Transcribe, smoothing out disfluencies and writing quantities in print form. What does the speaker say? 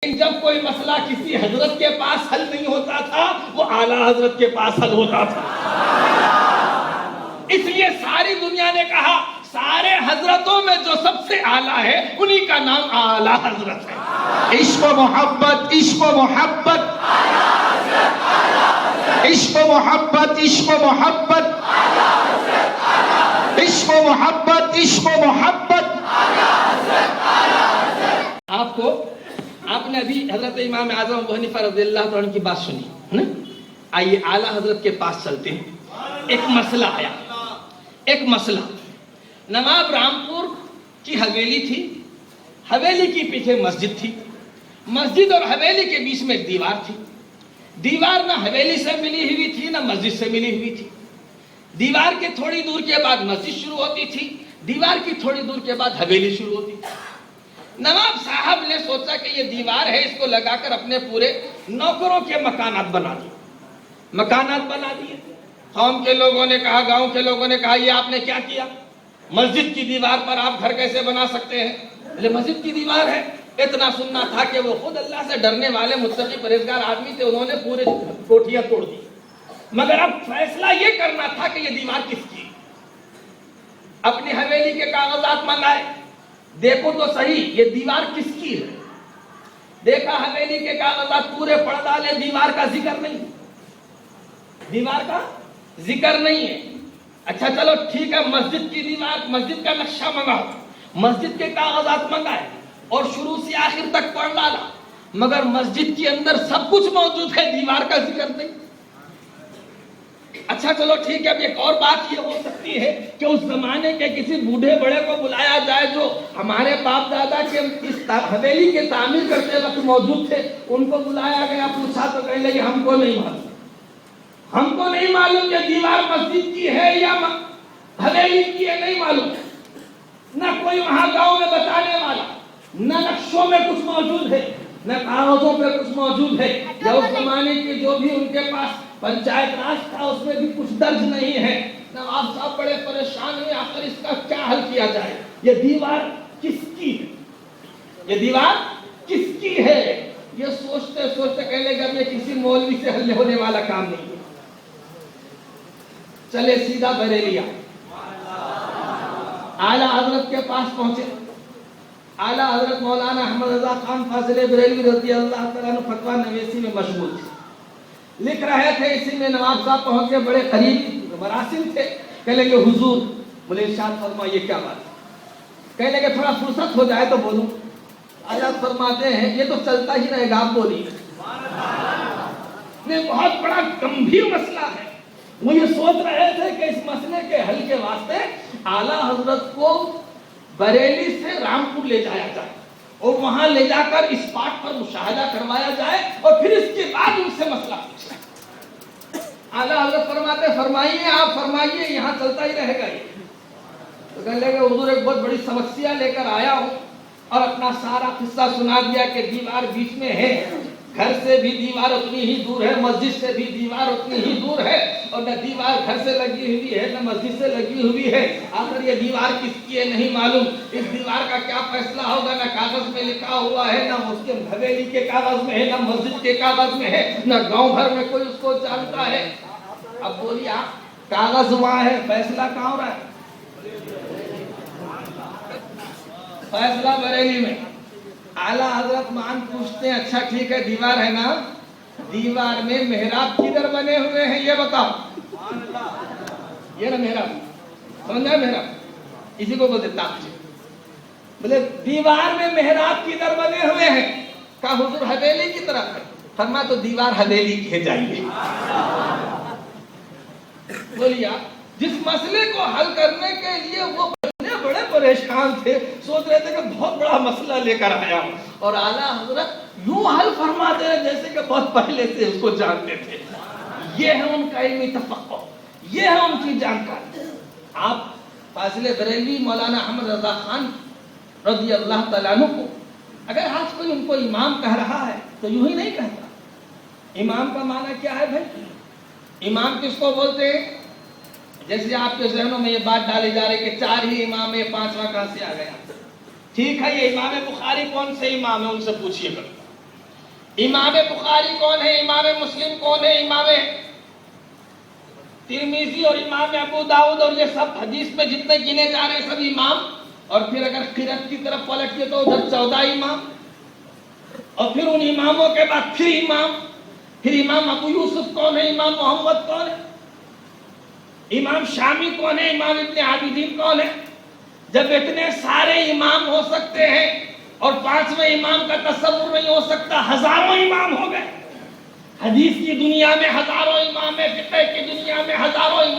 جب کوئی مسئلہ کسی حضرت کے پاس حل نہیں ہوتا تھا وہ اعلیٰ حضرت کے پاس حل ہوتا تھا. اس لیے ساری دنیا نے کہا سارے حضرتوں میں جو سب سے اعلیٰ ہے انہی کا نام اعلیٰ حضرت ہے. عشق و محبت، عشق و محبت، عشق و محبت، عشق و محبت، عشق و محبت، عشق و محبت. آپ نے ابھی حضرت امام اعظم ابو حنیفہ رضی اللہ عنہ کی بات سنی. آئیے اعلیٰ حضرت کے پاس چلتے ہیں. ایک مسئلہ آیا، ایک مسئلہ. نواب رامپور کی حویلی تھی، حویلی کی پیچھے مسجد تھی، مسجد اور حویلی کے بیچ میں ایک دیوار تھی. دیوار نہ حویلی سے ملی ہوئی تھی نہ مسجد سے ملی ہوئی تھی. دیوار کے تھوڑی دور کے بعد مسجد شروع ہوتی تھی، دیوار کی تھوڑی دور کے بعد حویلی شروع ہوتی تھی. نواب صاحب نے سوچا کہ یہ دیوار ہے، اس کو لگا کر اپنے پورے نوکروں کے مکانات بنا دیے. مکانات بنا دیے. قوم کے لوگوں نے کہا، گاؤں کے لوگوں نے کہا یہ آپ نے کیا کیا؟ مسجد کی دیوار پر آپ گھر کیسے بنا سکتے ہیں؟ بولے مسجد کی دیوار ہے. اتنا سننا تھا کہ وہ خود اللہ سے ڈرنے والے متقی پرہیزگار آدمی تھے، انہوں نے پورے کوٹھیاں توڑ دی. مگر اب فیصلہ یہ کرنا تھا کہ یہ دیوار کس کی. اپنی حویلی کے کاغذات منگائے، دیکھو تو صحیح یہ دیوار کس کی ہے. دیکھا حویلی کے کاغذات پورے پڑھ ڈالے، دیوار کا ذکر نہیں، دیوار کا ذکر نہیں ہے. اچھا چلو ٹھیک ہے، مسجد کی دیوار، مسجد کا نقشہ منگاؤ. مسجد کے کاغذات منگائے اور شروع سے آخر تک پڑھ ڈالا، مگر مسجد کے اندر سب کچھ موجود ہے، دیوار کا ذکر نہیں. اچھا چلو ٹھیک ہے، اب ایک اور بات یہ ہو سکتی ہے کہ اس زمانے کے کسی بوڑھے بڑے کو بلایا جائے جو ہمارے باپ دادا کے اس حویلی کے تعمیر کرتے وقت موجود تھے. ان کو بلایا گیا، پوچھا تو کہنے لگے ہم کو نہیں معلوم، ہم کو نہیں معلوم کہ دیوار مسجد کی ہے یا حویلی کی ہے، نہیں معلوم. نہ کوئی وہاں گاؤں میں بتانے والا، نہ نقشوں میں کچھ موجود ہے، نہ کاغذوں پہ کچھ موجود ہے. یا اس زمانے کے جو بھی ان کے پاس پنچایت راج تھا اس میں بھی کچھ درج نہیں ہے. نواب صاحب بڑے پریشان ہوئے، آخر اس کا کیا حل کیا جائے. یہ دیوار کس کی ہے؟ یہ دیوار کس کی ہے؟ یہ سوچتے سوچتے کہنے لگے اب یہ کسی مولوی سے حل ہونے والا کام نہیں ہے. چلے سیدھا بریلیا، اعلیٰ حضرت کے پاس پہنچے. اعلیٰ حضرت مولانا احمد رضا خان فاضل بریلوی رضی اللہ تعالیٰ عنہ فتویٰ نویسی میں مشغول تھے، لکھ رہے تھے. اسی میں نواب صاحب پہنچے، بڑے قریب مراسم تھے. کہنے لگے حضور، بولے ارشاد فرمائیے کیا بات ہے؟ کہنے لگے تھوڑا فرصت ہو جائے تو بولوں. آیات فرماتے ہیں یہ تو چلتا ہی رہے گا، آپ بولیے. یہ بہت بڑا گمبھیر مسئلہ ہے. وہ یہ سوچ رہے تھے کہ اس مسئلے کے حل کے واسطے اعلیٰ حضرت کو بریلی سے رامپور لے جایا جائے اور وہاں لے جا کر اس بات پر مشاہدہ کروایا جائے اور پھر اس کے بعد ان سے مسئلہ پوچھا. اعلیٰ حضرت فرماتے فرمائیے، آپ فرمائیے، یہاں چلتا ہی رہے گا. یہ تو کہنے لگے حضور ایک بہت بڑی سمسیا لے کر آیا ہوں، اور اپنا سارا قصہ سنا دیا کہ دیوار بیچ میں ہے، گھر سے بھی دیوار اتنی ہی دور ہے، مسجد سے بھی دیوار اتنی ہی دور ہے، اور نہ دیوار گھر سے لگی ہوئی ہے نہ مسجد سے لگی ہوئی ہے. آخر یہ دیوار کس کی ہے نہیں معلوم. اس دیوار کا کیا فیصلہ ہوگا؟ نہ کاغذ میں لکھا ہوا ہے، نہ اس کے حویلی کے کاغذ میں ہے، نہ مسجد کے کاغذ میں ہے، نہ گاؤں بھر میں کوئی اس کو جانتا ہے. اب بولیے آپ، کاغذ وہاں ہے، فیصلہ کہاں ہو رہا ہے؟ فیصلہ بریلی میں. اعلیٰ حضرت مان پوچھتے ہیں اچھا ٹھیک ہے دیوار ہے نا، دیوار میں محراب کدھر بنے ہوئے ہیں یہ بتاؤ. یہ نا محراب، سمجھا محراب، اسی کو بولتے تاقچے. بولے دیوار میں محراب کدھر بنے ہوئے ہیں؟ کہا حضور حویلی کی طرف ہے. فرمایا تو دیوار حویلی کی جائیے. بولیے جس مسئلے کو حل کرنے کے لیے وہ بڑے پریشان تھے، سوچ رہے تھے کہ بہت بڑا مسئلہ لے کر آیا ہوں، اور اعلیٰ حضرت یوں حل فرماتے ہیں جیسے کہ بہت پہلے سے اس کو جانتے تھے. یہ ہے ان کا علمی تفقہ، یہ ہے ان کی جانکاری. آپ فاضل بریلوی مولانا احمد رضا خان رضی اللہ تعالیٰ عنہ کو اگر آج کوئی ان کو امام کہہ رہا ہے تو یوں ہی نہیں کہتا. امام کا معنی کیا ہے بھائی؟ امام کس کو بولتے ہیں؟ جیسے آپ کے ذہنوں میں یہ بات ڈالی جا رہی کہ 4 ہی امام ہے، 5واں کہاں سے آ گیا؟ ٹھیک ہے، یہ امام بخاری کون سے امام ہے ان سے پوچھئے گا. امام بخاری کون ہے، امام مسلم کون ہے، امام ترمذی اور امام ابو داؤد، اور یہ سب حدیث میں جتنے گنے جا رہے ہیں سب امام. اور پھر اگر قرأت کی طرف پلٹ کے تو ادھر 14 امام، اور پھر ان اماموں کے بعد پھر امام. پھر امام ابو یوسف کون ہے، امام محمد کون ہے، امام شامی کون ہے، امام ابن عابدین کون ہے. جب اتنے سارے امام ہو سکتے ہیں اور 5ویں امام کا تصور نہیں ہو سکتا، ہزاروں امام ہو گئے. حدیث کی دنیا میں ہزاروں امام ہے، فقہ کی دنیا میں ہزاروں امام